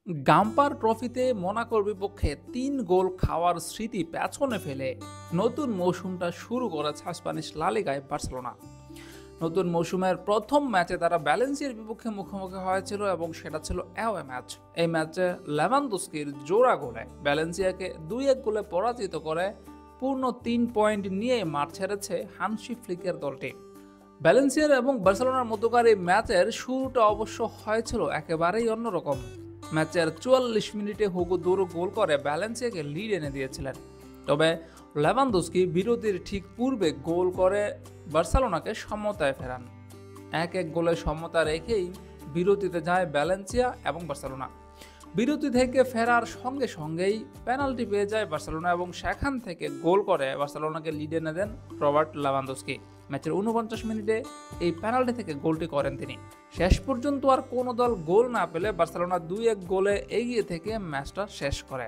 Gamper ট্রফিতে মোনাকোর বিপক্ষে ৩ গোল খাওয়ার স্মৃতি পেছনে ফেলে নতুন মৌসুমটা শুরু করেছে স্প্যানিশ লা লিগায় বার্সেলোনা। নতুন মৌসুমের প্রথম ম্যাচে তারা ভ্যালেন্সিয়ার বিপক্ষে মুখোমুখি হয়েছিল এবং সেটা ছিল অ্যাওয়ে ম্যাচ। এই ম্যাচে লেভানদস্কির জোড়া গোলে ভ্যালেন্সিয়াকে ২-১ গোলে পরাজিত করে পূর্ণ ৩ পয়েন্ট নিয়ে মাঠ ছেড়েছে হানসি ফ্লিকের দলটি। ভ্যালেন্সিয়ার এবং বার্সেলোনার মধ্যকার এই ম্যাচের শুরুটা অবশ্য হয়েছিল একেবারেই অন্যরকম। ম্যাচের ৪৪ মিনিটে হুগো দুরো গোল করে ভ্যালেন্সিয়াকে লিড এনে দিয়েছিলেন। তবে লেভানদস্কি বিরতির ঠিক পূর্বে গোল করে বার্সেলোনাকে সমতায় ফেরান। ১-১ গোলে সমতা রেখেই বিরতিতে যায় ভ্যালেন্সিয়া এবং বার্সেলোনা। বিরতি থেকে ফেরার সঙ্গে সঙ্গেই পেনাল্টি পেয়ে যায় বার্সেলোনা এবং সেখান থেকে গোল করে বার্সেলোনাকে লিড এনে দেন রবার্ট লেভানদস্কি। ম্যাচের ৪৯ মিনিটে এই পেনাল্টি থেকে গোলটি করেন তিনি। শেষ পর্যন্ত আর কোনো দল গোল না পেলে বার্সেলোনা ২-১ গোলে এগিয়ে থেকে ম্যাচটা শেষ করে।